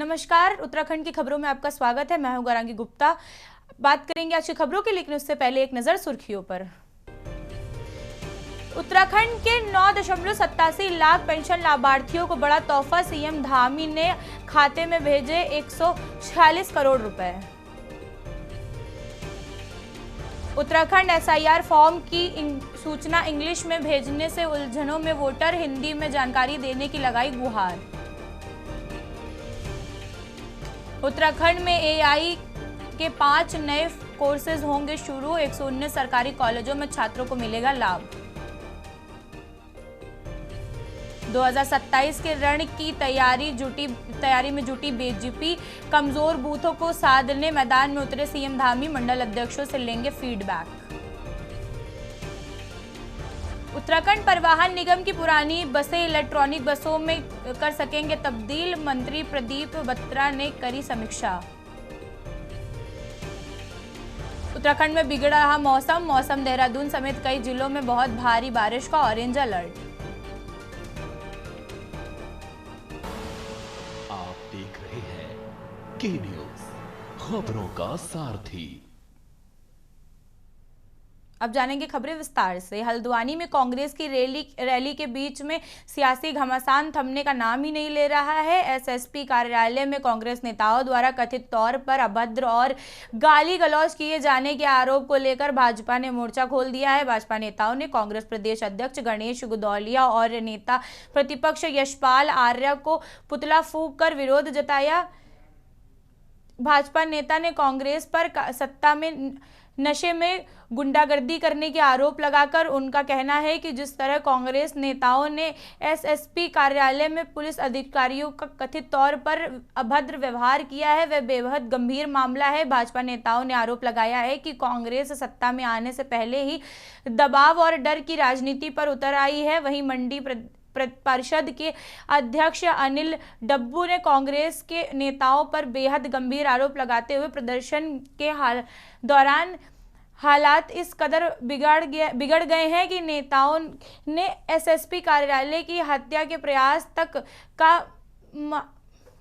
नमस्कार, उत्तराखंड की खबरों में आपका स्वागत है। मैं हूं गौरांगी गुप्ता। बात करेंगे आज की खबरों की, लेकिन उससे पहले एक नजर सुर्खियों पर। उत्तराखंड के 9.87 लाख पेंशन लाभार्थियों को बड़ा तोहफा, सीएम धामी ने खाते में भेजे 146 करोड़ रुपए। उत्तराखंड एसआईआर फॉर्म की सूचना इंग्लिश में भेजने से उलझनों में वोटर, हिंदी में जानकारी देने की लगाई गुहार। उत्तराखंड में एआई के 5 नए कोर्सेज होंगे शुरू, 119 सरकारी कॉलेजों में छात्रों को मिलेगा लाभ। 2027 के रण की तैयारी में जुटी बीजेपी, कमजोर बूथों को साधने मैदान में उतरे सीएम धामी, मंडल अध्यक्षों से लेंगे फीडबैक। उत्तराखंड परिवहन निगम की पुरानी बसें इलेक्ट्रॉनिक बसों में कर सकेंगे तब्दील, मंत्री प्रदीप बत्रा ने करी समीक्षा। उत्तराखंड में बिगड़ रहा मौसम, देहरादून समेत कई जिलों में बहुत भारी बारिश का ऑरेंज अलर्ट। आप देख रहे हैं के न्यूज, खबरों का सारथी। अब जानेंगे खबरें विस्तार से। हल्द्वानी में कांग्रेस की रैली के बीच में सियासी घमासान थमने का नाम ही नहीं ले रहा है। एसएसपी कार्यालय में कांग्रेस नेताओं द्वारा कथित तौर पर अभद्र और गाली गलौज किए जाने के आरोप को लेकर भाजपा ने मोर्चा खोल दिया है। भाजपा नेताओं ने कांग्रेस प्रदेश अध्यक्ष गणेश गुदौलिया और नेता प्रतिपक्ष यशपाल आर्य को पुतला फूंक कर विरोध जताया। भाजपा नेता ने कांग्रेस पर सत्ता में नशे में गुंडागर्दी करने के आरोप लगाकर उनका कहना है कि जिस तरह कांग्रेस नेताओं ने एसएसपी कार्यालय में पुलिस अधिकारियों का कथित तौर पर अभद्र व्यवहार किया है, वह बेहद गंभीर मामला है। भाजपा नेताओं ने आरोप लगाया है कि कांग्रेस सत्ता में आने से पहले ही दबाव और डर की राजनीति पर उतर आई है। वहीं मंडी परिषद के अध्यक्ष अनिल डब्बू ने कांग्रेस के नेताओं पर बेहद गंभीर आरोप लगाते हुए प्रदर्शन के दौरान हालात इस कदर बिगड़ गए हैं कि नेताओं ने एसएसपी कार्यालय की हत्या के प्रयास तक का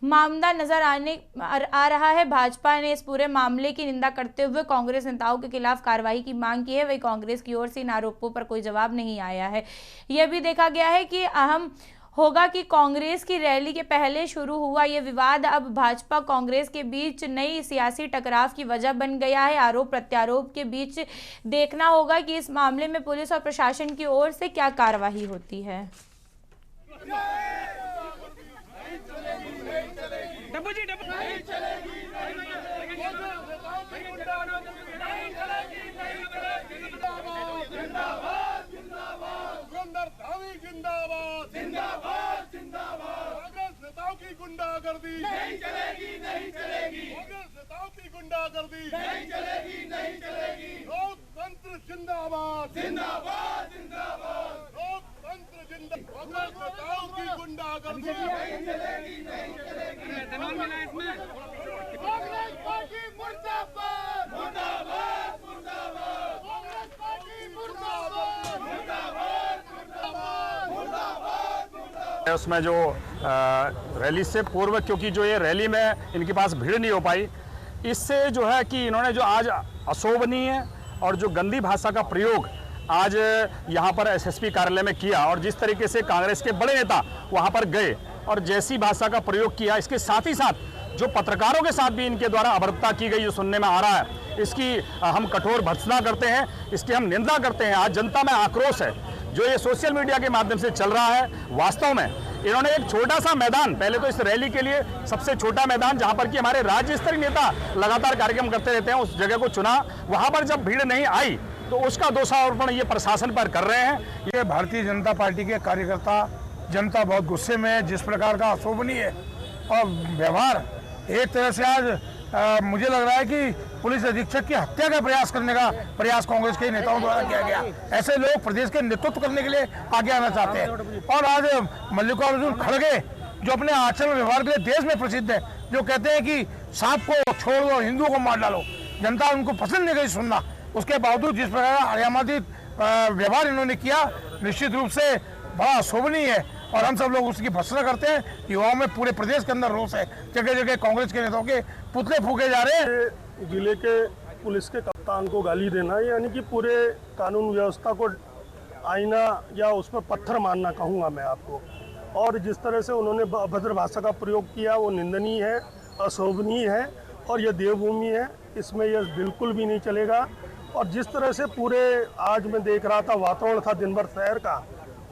मामला नजर आ रहा है। भाजपा ने इस पूरे मामले की निंदा करते हुए कांग्रेस नेताओं के खिलाफ कार्रवाई की मांग की है। वही कांग्रेस की ओर से इन आरोपों पर कोई जवाब नहीं आया है। यह भी देखा गया है कि अहम होगा कि कांग्रेस की रैली के पहले शुरू हुआ यह विवाद अब भाजपा कांग्रेस के बीच नई सियासी टकराव की वजह बन गया है। आरोप प्रत्यारोप के बीच देखना होगा कि इस मामले में पुलिस और प्रशासन की ओर से क्या कार्रवाई होती है। गुंडागर्दी नहीं चलेगी, नहीं चलेगी। कांग्रेस नेताओं की गुंडागर्दी नहीं चलेगी, नहीं चलेगी। लोकतंत्र जिंदाबाद, जिंदाबाद, जिंदाबाद। लोकतंत्र जिंदाबाद। कांग्रेस नेताओं की गुंडागर्दी नहीं चलेगी, नहीं चलेगी। कांग्रेस पार्टी मुर्दाबाद, मुर्दाबाद, मुर्दाबाद। कांग्रेस पार्टी मुर्दाबाद, मुर्दाबाद, मुर्दाबाद, मुर्दाबाद। उसमें जो रैली से पूर्व, क्योंकि जो ये रैली में इनके पास भीड़ नहीं हो पाई, इससे जो है कि इन्होंने जो आज अशोभनीय और जो गंदी भाषा का प्रयोग आज यहाँ पर एसएसपी कार्यालय में किया और जिस तरीके से कांग्रेस के बड़े नेता वहाँ पर गए और जैसी भाषा का प्रयोग किया, इसके साथ ही साथ जो पत्रकारों के साथ भी इनके द्वारा अभद्रता की गई जो सुनने में आ रहा है, इसकी हम कठोर भर्त्सना करते हैं, इसकी हम निंदा करते हैं। आज जनता में आक्रोश है जो ये सोशल मीडिया के माध्यम से चल रहा है। वास्तव में इन्होंने एक छोटा सा मैदान, पहले तो इस रैली के लिए सबसे छोटा मैदान जहां पर कि हमारे राज्य स्तरीय नेता लगातार कार्यक्रम करते रहते हैं, उस जगह को चुना। वहां पर जब भीड़ नहीं आई तो उसका दोषारोपण ये प्रशासन पर कर रहे हैं। ये भारतीय जनता पार्टी के कार्यकर्ता, जनता बहुत गुस्से में है। जिस प्रकार का अशोभनीय और व्यवहार, एक तरह से आज मुझे लग रहा है कि पुलिस अधीक्षक की हत्या का प्रयास करने का प्रयास कांग्रेस के नेताओं द्वारा किया गया। ऐसे लोग प्रदेश के नेतृत्व करने के लिए आगे आना चाहते हैं। और आज मल्लिकार्जुन खड़गे जो अपने आचरण व्यवहार के लिए देश में प्रसिद्ध है, जो कहते हैं कि सांप को छोड़ दो, हिंदुओं को मार डालो, जनता उनको पसंद नहीं गई सुनना। उसके बावजूद जिस प्रकार का अयामातित व्यवहार इन्होंने किया, निश्चित रूप से बड़ा शोभनीय है और हम सब लोग उसकी भर्त्सना करते हैं। युवाओं में पूरे प्रदेश के अंदर रोष है, जगह जगह कांग्रेस के नेताओं के पुतले फूके जा रहे हैं। जिले के पुलिस के कप्तान को गाली देना यानी कि पूरे कानून व्यवस्था को आईना या उस पर पत्थर मारना कहूँगा मैं आपको। और जिस तरह से उन्होंने अभद्र भाषा का प्रयोग किया वो निंदनीय है, अशोभनीय है और यह देवभूमि है, इसमें यह बिल्कुल भी नहीं चलेगा। और जिस तरह से पूरे आज मैं देख रहा था वातावरण था दिन भर शहर का,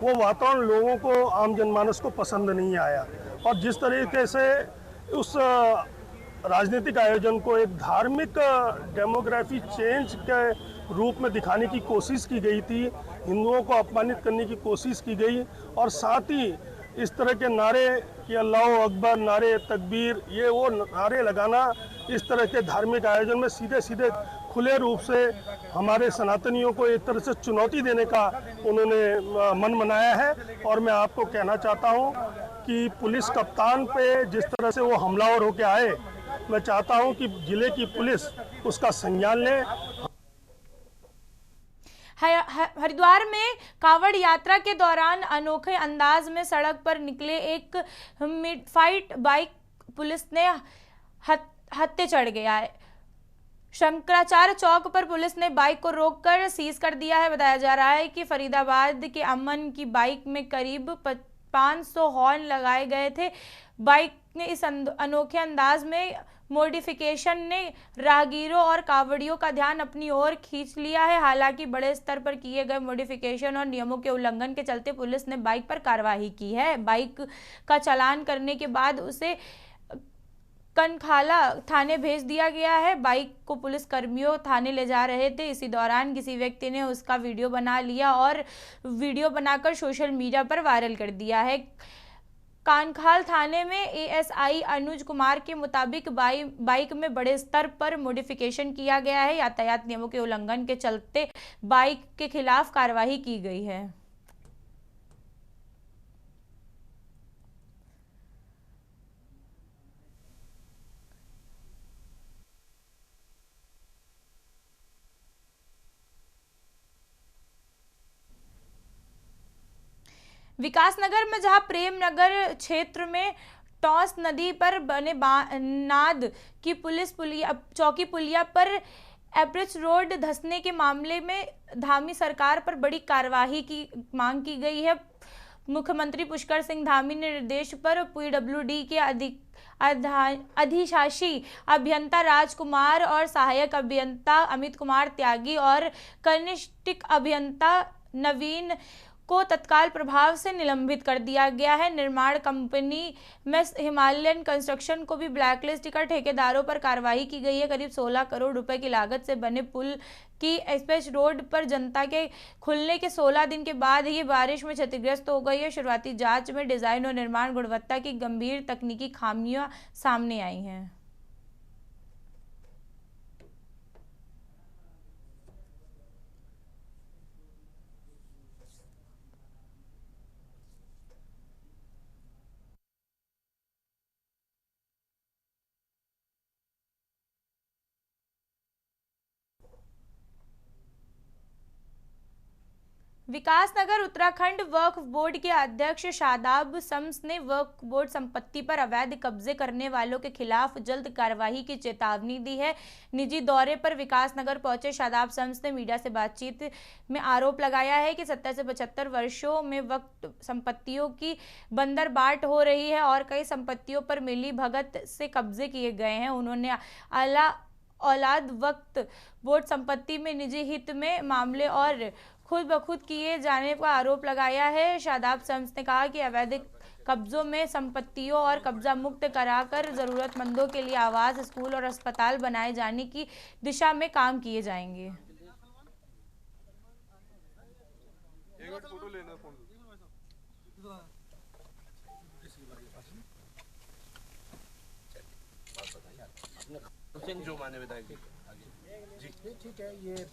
वो वातावरण लोगों को, आम जनमानस को पसंद नहीं आया। और जिस तरीके से उस राजनीतिक आयोजन को एक धार्मिक डेमोग्राफी चेंज के रूप में दिखाने की कोशिश की गई थी, हिंदुओं को अपमानित करने की कोशिश की गई और साथ ही इस तरह के नारे कि अल्लाह अकबर, नारे तकबीर, ये वो नारे लगाना इस तरह के धार्मिक आयोजन में सीधे सीधे खुले रूप से हमारे सनातनियों को एक तरह से चुनौती देने का उन्होंने मन बनाया है। और मैं आपको कहना चाहता हूँ कि पुलिस कप्तान पे जिस तरह से वो हमलावर होकर आए, मैं चाहता हूँ कि जिले की पुलिस उसका संज्ञान ले। हरिद्वार में कांवड़ यात्रा के दौरान अनोखे अंदाज में सड़क पर निकले एक मिडफाइट बाइक पुलिस ने हत्थे चढ़ गया है। शंकराचार्य चौक पर पुलिस ने बाइक को रोककर सीज कर दिया है। बताया जा रहा है कि फरीदाबाद के अमन की बाइक में करीब 500 हॉर्न लगाए गए थे। बाइक ने इस अनोखे अंदाज में मॉडिफिकेशन ने राहगीरों और कावड़ियों का ध्यान अपनी ओर खींच लिया है। हालांकि बड़े स्तर पर किए गए मॉडिफिकेशन और नियमों के उल्लंघन के चलते पुलिस ने बाइक पर कार्रवाई की है। बाइक का चालान करने के बाद उसे कनखाला थाने भेज दिया गया है। बाइक को पुलिस कर्मियों थाने ले जा रहे थे। इसी दौरान किसी व्यक्ति ने उसका वीडियो बना लिया और वीडियो बनाकर सोशल मीडिया पर वायरल कर दिया है। कानखाल थाने में एएसआई अनुज कुमार के मुताबिक बाइक में बड़े स्तर पर मॉडिफिकेशन किया गया है। यातायात नियमों के उल्लंघन के चलते बाइक के खिलाफ कार्रवाई की गई है। विकासनगर में जहां प्रेम नगर क्षेत्र में टॉस नदी पर बने नाद की पुलिस चौकी पुलिया पर एप्रोच रोड धंसने के मामले में धामी सरकार पर बड़ी कार्यवाही की मांग की गई है। मुख्यमंत्री पुष्कर सिंह धामी ने निर्देश पर पीडब्ल्यूडी के अधिशासी अभियंता राजकुमार और सहायक अभियंता अमित कुमार त्यागी और कनिष्ठ अभियंता नवीन को तत्काल प्रभाव से निलंबित कर दिया गया है। निर्माण कंपनी में हिमालयन कंस्ट्रक्शन को भी ब्लैकलिस्ट कर ठेकेदारों पर कार्रवाई की गई है। करीब 16 करोड़ रुपए की लागत से बने पुल की एप्रोच रोड पर जनता के खुलने के 16 दिन के बाद ही बारिश में क्षतिग्रस्त हो गई है। शुरुआती जांच में डिजाइन और निर्माण गुणवत्ता की गंभीर तकनीकी खामियां सामने आई हैं। विकासनगर उत्तराखंड वक्फ बोर्ड के अध्यक्ष शादाब शम्स ने वक्फ बोर्ड संपत्ति पर अवैध कब्जे करने वालों के खिलाफ जल्द कार्रवाई की चेतावनी दी है। निजी दौरे पर विकासनगर पहुंचे शादाब शम्स ने मीडिया से बातचीत में आरोप लगाया है कि 70 से 75 वर्षों में वक्फ संपत्तियों की बंदरबाट हो रही है और कई संपत्तियों पर मिली भगत से कब्जे किए गए हैं। उन्होंने औलाद वक्फ बोर्ड संपत्ति में निजी हित में मामले और खुद ब खुद किए जाने का आरोप लगाया है। शादाब शम्स ने कहा कि अवैध कब्जों में संपत्तियों और कब्जा मुक्त कराकर जरूरतमंदों के लिए आवास, स्कूल और अस्पताल बनाए जाने की दिशा में काम किए जाएंगे। जो माने विधायक जी ठीक है। ये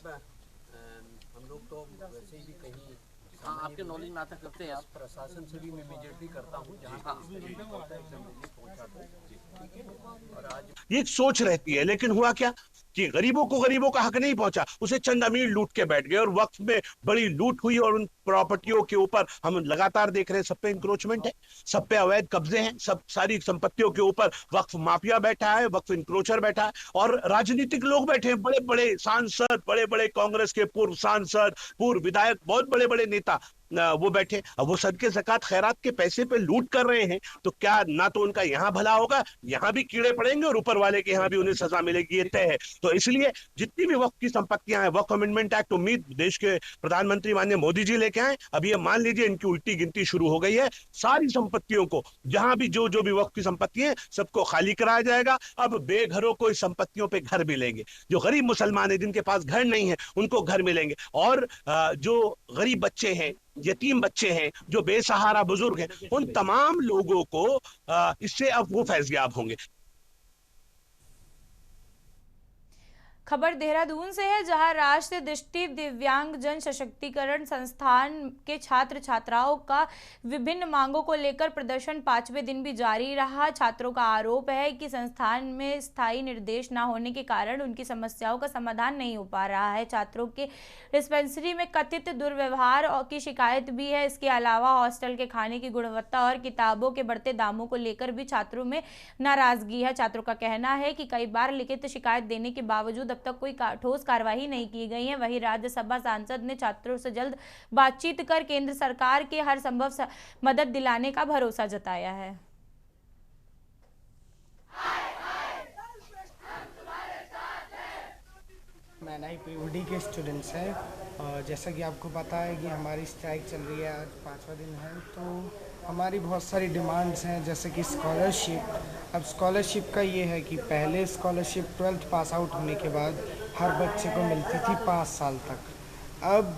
हम लोग तो वैसे भी कहीं आपके नॉलेज में आता करते हैं आप? प्रशासन से भी मैं इमीडिएटली करता हूँ, जहाँ पहुँचाते हैं, ठीक है। और आज ये एक सोच रहती है, लेकिन हुआ क्या कि गरीबों का हक नहीं पहुंचा, उसे चंद अमीर लूट के बैठ गए और वक्फ में बड़ी लूट हुई और उन प्रॉपर्टियों के ऊपर हम लगातार देख रहे हैं, सब पे इंक्रोचमेंट है, सब पे अवैध कब्जे हैं, सब सारी संपत्तियों के ऊपर वक्फ माफिया बैठा है, वक्फ इंक्रोचर बैठा है और राजनीतिक लोग बैठे हैं, बड़े बड़े सांसद, बड़े बड़े कांग्रेस के पूर्व सांसद, पूर्व विधायक, बहुत बड़े बड़े नेता वो बैठे। अब वो सदके ज़कात खैरात के पैसे पे लूट कर रहे हैं, तो क्या ना तो उनका यहाँ भला होगा, यहाँ भी कीड़े पड़ेंगे और ऊपर वाले के यहाँ भी उन्हें सजा मिलेगी, ये तय है। तो इसलिए जितनी भी वक्फ की संपत्तियां हैं, वक्फ अमेंडमेंट एक्ट उम्मीद देश के प्रधानमंत्री माननीय मोदी जी लेके आए, अब ये मान लीजिए इनकी उल्टी गिनती शुरू हो गई है। सारी संपत्तियों को, जहां भी जो भी वक्फ की संपत्ति है, सबको खाली कराया जाएगा। अब बेघरों को इस संपत्तियों पे घर मिलेंगे, जो गरीब मुसलमान है जिनके पास घर नहीं है उनको घर मिलेंगे, और जो गरीब बच्चे हैं, यतीम बच्चे हैं, जो बेसहारा बुजुर्ग हैं, उन तमाम लोगों को इससे अब वो फैज़याब होंगे। खबर देहरादून से है, जहां राष्ट्रीय दृष्टि दिव्यांग जन सशक्तिकरण संस्थान के छात्र छात्राओं का विभिन्न मांगों को लेकर प्रदर्शन 5वें दिन भी जारी रहा। छात्रों का आरोप है कि संस्थान में स्थायी निर्देश न होने के कारण उनकी समस्याओं का समाधान नहीं हो पा रहा है। छात्रों के डिस्पेंसरी में कथित दुर्व्यवहार की शिकायत भी है। इसके अलावा हॉस्टल के खाने की गुणवत्ता और किताबों के बढ़ते दामों को लेकर भी छात्रों में नाराजगी है। छात्रों का कहना है कि कई बार लिखित शिकायत देने के बावजूद तक कोई ठोस कार्रवाई नहीं की गई है। वहीं राज्यसभा सांसद ने छात्रों से जल्द बातचीत कर केंद्र सरकार के हर संभव मदद दिलाने का भरोसा जताया है। NIPUD के स्टूडेंट्स हैं, जैसा कि आपको पता है कि हमारी स्ट्राइक चल रही है, आज 5वां दिन है। तो हमारी बहुत सारी डिमांड्स हैं, जैसे कि स्कॉलरशिप। अब स्कॉलरशिप का ये है कि पहले स्कॉलरशिप 12th पास आउट होने के बाद हर बच्चे को मिलती थी 5 साल तक। अब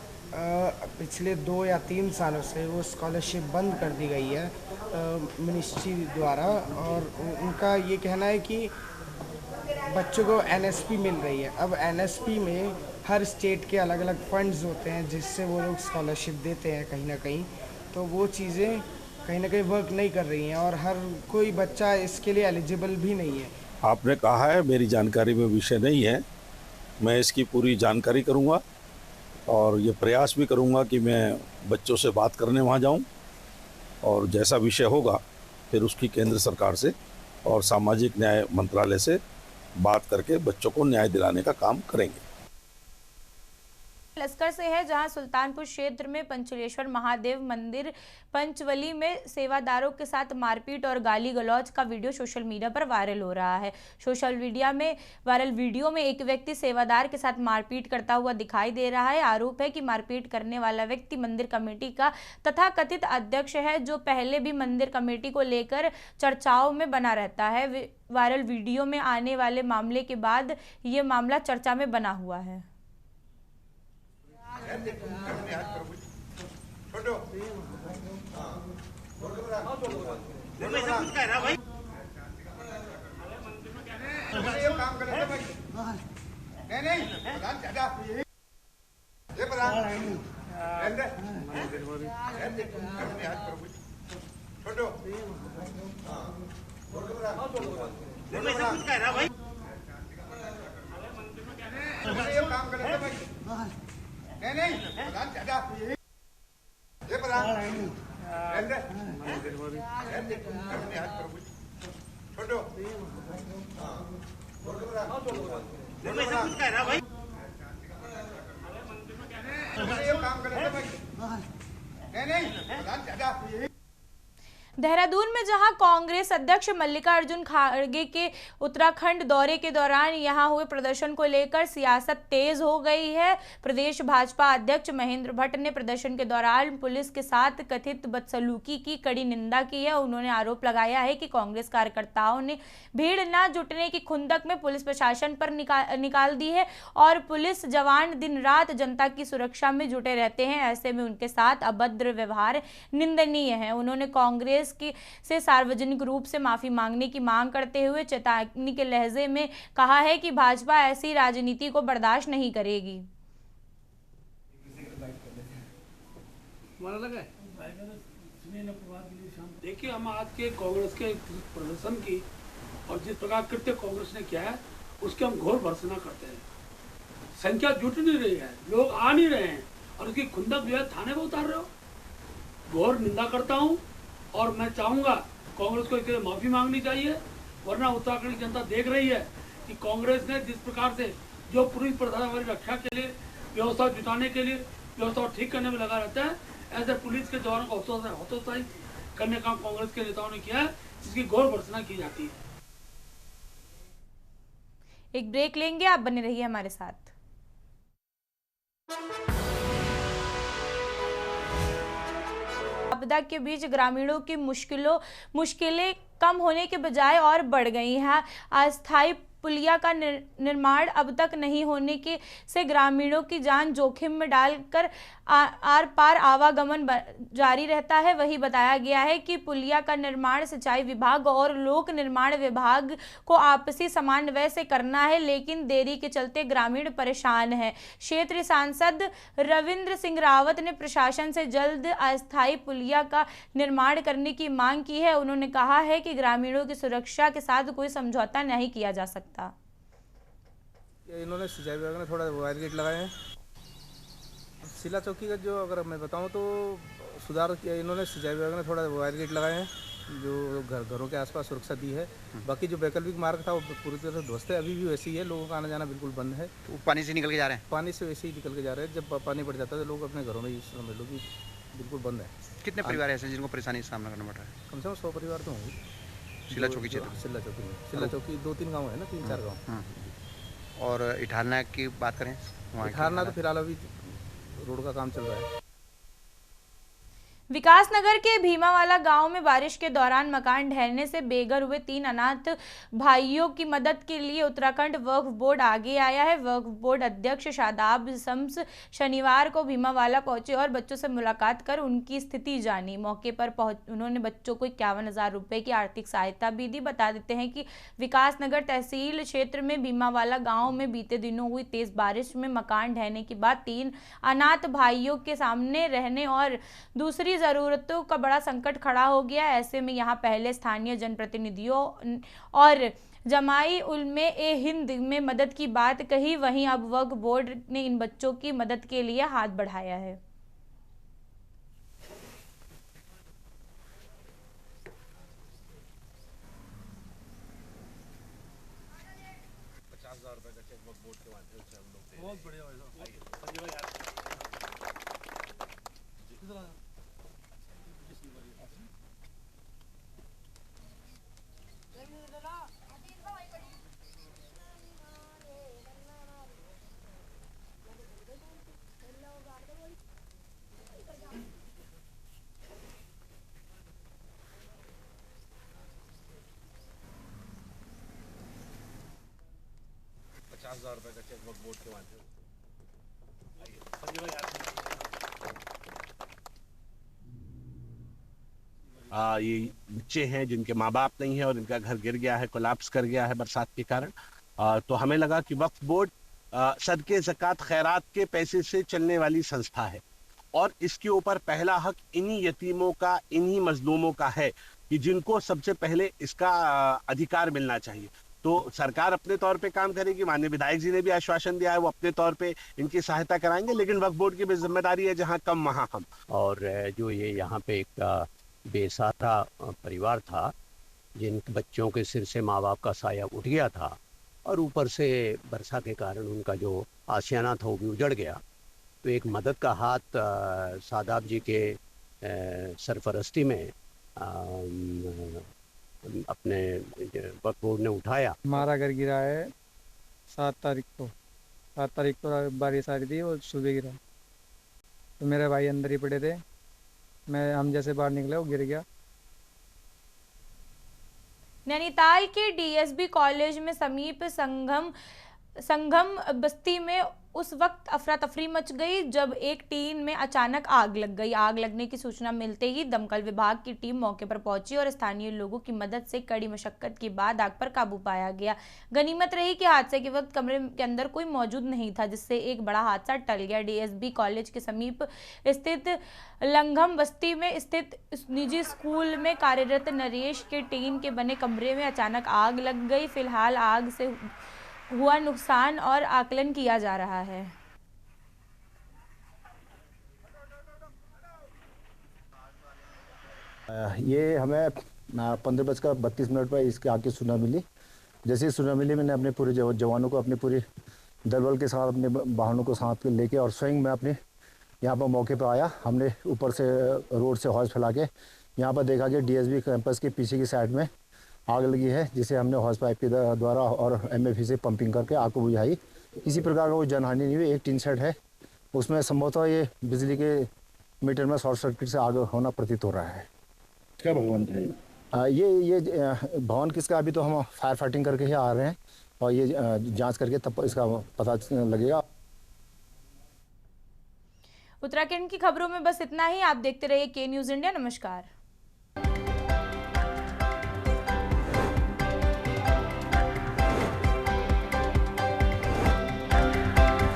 पिछले 2 या 3 सालों से वो स्कॉलरशिप बंद कर दी गई है मिनिस्ट्री द्वारा, और उनका ये कहना है कि बच्चों को NSP मिल रही है। अब NSP में हर स्टेट के अलग अलग फंड्स होते हैं जिससे वो लोग स्कॉलरशिप देते हैं कहीं ना कहीं, तो वो चीज़ें कहीं ना कहीं वर्क नहीं कर रही हैं और हर कोई बच्चा इसके लिए एलिजिबल भी नहीं है। आपने कहा है, मेरी जानकारी में विषय नहीं है, मैं इसकी पूरी जानकारी करूंगा और ये प्रयास भी करूंगा कि मैं बच्चों से बात करने वहां जाऊं, और जैसा विषय होगा फिर उसकी केंद्र सरकार से और सामाजिक न्याय मंत्रालय से बात करके बच्चों को न्याय दिलाने का काम करेंगे। लश्कर से है, जहां सुल्तानपुर क्षेत्र में पंचलेश्वर महादेव मंदिर पंचवली में सेवादारों के साथ मारपीट और गाली गलौज का वीडियो सोशल मीडिया पर वायरल हो रहा है। सोशल मीडिया में वायरल वीडियो में एक व्यक्ति सेवादार के साथ मारपीट करता हुआ दिखाई दे रहा है। आरोप है कि मारपीट करने वाला व्यक्ति मंदिर कमेटी का तथाकथित अध्यक्ष है, जो पहले भी मंदिर कमेटी को लेकर चर्चाओं में बना रहता है। वायरल वीडियो में आने वाले मामले के बाद ये मामला चर्चा में बना हुआ है। देहरादून में जहां कांग्रेस अध्यक्ष मल्लिकार्जुन खड़गे के उत्तराखंड दौरे के दौरान यहां हुए प्रदर्शन को लेकर सियासत तेज हो गई है। प्रदेश भाजपा अध्यक्ष महेंद्र भट्ट ने प्रदर्शन के दौरान पुलिस के साथ कथित बदसलूकी की कड़ी निंदा की है। उन्होंने आरोप लगाया है कि कांग्रेस कार्यकर्ताओं ने भीड़ न जुटने की खुंदक में पुलिस प्रशासन पर निकाल दी है और पुलिस जवान दिन रात जनता की सुरक्षा में जुटे रहते हैं। ऐसे में उनके साथ अभद्र व्यवहार निंदनीय है। उन्होंने कांग्रेस से सार्वजनिक रूप से माफी मांगने की मांग करते हुए चेतावनी के लहजे में कहा है कि भाजपा ऐसी राजनीति को बर्दाश्त नहीं करेगी। तुम्हारा लगा है? देखिए, हम आज के कांग्रेस के प्रदर्शन की और जिस प्रकार कृत्य कांग्रेस ने किया है उसकी हम घोर भर्त्सना करते हैं। संख्या जुट नहीं रही है, लोग आ नहीं रहे हैं और उसकी खुंदक जो है थाने में उतार रहे हो। घोर निंदा करता हूं और मैं चाहूंगा कांग्रेस को इसके लिए माफी मांगनी चाहिए, वरना उत्तराखंड की जनता देख रही है कि कांग्रेस ने जिस प्रकार से जो पुलिस प्रशासन हमारी रक्षा के लिए, व्यवस्था जुटाने के लिए, व्यवस्था ठीक करने में लगा रहता है, ऐसे पुलिस के जवानों को हतोत्साहित करने का कांग्रेस के नेताओं ने किया है, जिसकी घोर भर्त्सना की जाती है। एक ब्रेक लेंगे, आप बने रहिए हमारे साथ। आपदा के बीच ग्रामीणों की मुश्किलें कम होने के बजाय और बढ़ गई हैं। अस्थायी पुलिया का निर्माण अब तक नहीं होने के से ग्रामीणों की जान जोखिम में डालकर आर पार आवागमन जारी रहता है। वही बताया गया है कि पुलिया का निर्माण सिंचाई विभाग और लोक निर्माण विभाग को आपसी समन्वय से करना है, लेकिन देरी के चलते ग्रामीण परेशान हैं। क्षेत्रीय सांसद रविंद्र सिंह रावत ने प्रशासन से जल्द अस्थायी पुलिया का निर्माण करने की मांग की है। उन्होंने कहा है कि ग्रामीणों की सुरक्षा के साथ कोई समझौता नहीं किया जा सकता। इन्होंने सिंचाई विभाग ने थोड़ा वायर गेट लगाए हैं। सिला चौकी का जो अगर मैं बताऊं तो सुधार किया इन्होंने, सिंचाई विभाग ने थोड़ा वायर गेट लगाए हैं जो घरों के आसपास सुरक्षा दी है। बाकी जो वैकल्पिक मार्ग था वो पूरी तरह से ध्वस्त है, अभी भी वैसे ही है, लोगों का आना जाना बिल्कुल बंद है। वो पानी से निकल के जा रहे हैं? पानी से वैसे ही निकल के जा रहे हैं। जब पानी बढ़ जाता है तो लोग अपने घरों में ही समझ लो कि बिल्कुल बंद है। कितने परिवार ऐसे जिनको परेशानी का सामना करना पड़ रहा है? कम से कम 100 परिवार तो होंगे सिला चौकी क्षेत्र। सिला चौकी 2-3 गाँव है ना, 3-4 गाँव। और इठारना की बात करें, इठारना तो फिलहाल अभी रोड का काम चल रहा है। विकासनगर के भीमावाला गांव में बारिश के दौरान मकान ढहने से बेघर हुए 3 अनाथ भाइयों की मदद के लिए उत्तराखंड वक्फ बोर्ड आगे आया है। वक्फ बोर्ड अध्यक्ष शादाब शम्स शनिवार को भीमावाला पहुंचे और बच्चों से मुलाकात कर उनकी स्थिति जानी। मौके पर उन्होंने बच्चों को 51,000 रुपए की आर्थिक सहायता भी दी। बता देते हैं कि विकासनगर तहसील क्षेत्र में भीमावाला गाँव में बीते दिनों हुई तेज बारिश में मकान ढहने के बाद 3 अनाथ भाइयों के सामने रहने और दूसरी जरूरतों का बड़ा संकट खड़ा हो गया। ऐसे में यहाँ पहले स्थानीय जनप्रतिनिधियों और जमाई उलमे ए हिंद में मदद की बात कही, वहीं अब वक्फ बोर्ड ने इन बच्चों की मदद के लिए हाथ बढ़ाया है। बहुत बढ़िया भाई साहब। ₹50,000 का चेक वक्फ बोर्ड के माध्यम से। ये बच्चे हैं जिनके माँ बाप नहीं है और इनका घर गिर गया है, कोलैप्स कर गया है बरसात के कारण। तो हमें लगा कि वक्फ बोर्ड सदके ज़कात खैरात के पैसे से चलने वाली संस्था है और इसके ऊपर पहला हक इन्हीं यतीमों का, इन्हीं मजलूमों का है कि जिनको सबसे पहले इसका अधिकार मिलना चाहिए। तो सरकार अपने तौर पे काम करेगी, माननीय विधायक जी ने भी आश्वासन दिया है, वो अपने तौर पे इनकी सहायता कराएंगे, लेकिन वक्फ बोर्ड की भी जिम्मेदारी है, जहाँ कम वहाँ हम। और जो ये यहाँ पे एक बेसहारा परिवार था जिन बच्चों के सिर से माँ बाप का साया उठ गया था और ऊपर से वर्षा के कारण उनका जो आशियाना था वो भी उजड़ गया, तो एक मदद का हाथ सादाब जी के सरपरस्ती में अपने वक्फ बोर्ड ने उठाया। हमारा घर गिरा है 7 तारीख को बारिश आ रही थी और सुबह गिरा, तो मेरे भाई अंदर ही पड़े थे, हम जैसे बाहर निकले वो गिर गया। नैनीताल के डीएसबी कॉलेज में समीप संगम संगम बस्ती में उस वक्त अफरा तफरी मच गई जब एक टीन में अचानक आग लग गई। आग लगने की सूचना मिलते ही दमकल विभाग की टीम मौके पर पहुंची और स्थानीय लोगों की मदद से कड़ी मशक्कत के बाद आग पर काबू पाया गया। गनीमत रही कि हादसे के वक्त कमरे के अंदर कोई मौजूद नहीं था, जिससे एक बड़ा हादसा टल गया। डीएसबी कॉलेज के समीप स्थित लंघम बस्ती में स्थित निजी स्कूल में कार्यरत नरेश के टीन के बने कमरे में अचानक आग लग गई। फिलहाल आग से हुआ नुकसान और आकलन किया जा रहा है। ये हमें 15:32 पर इसके आग की सूचना मिली। जैसे ही सूचना मिली, मैंने अपने पूरे जवानों को, अपने पूरे दलबल के साथ, अपने वाहनों को साथ लेके और स्वयं मैं अपने यहाँ पर मौके पर आया। हमने ऊपर से रोड से हौज फैला के यहाँ पर देखा कि डीएसबी कैंपस के पीछे की साइड में आग लगी है, जिसे हमने हॉस पाइप के द्वारा और एमएफई से पंपिंग करके आग को बुझाई। किसी प्रकार का कोई जनहानि नहीं हुई। एक टीन शेड है, उसमें संभवतः ये बिजली के मीटर में शॉर्ट सर्किट से आग होना प्रतीत हो रहा है। क्या भवन है ये भवन किसका, अभी तो हम फायर फाइटिंग करके ही आ रहे हैं और ये जांच करके तब इसका पता लगेगा। उत्तराखंड की खबरों में बस इतना ही। आप देखते रहिए के न्यूज़ इंडिया। नमस्कार।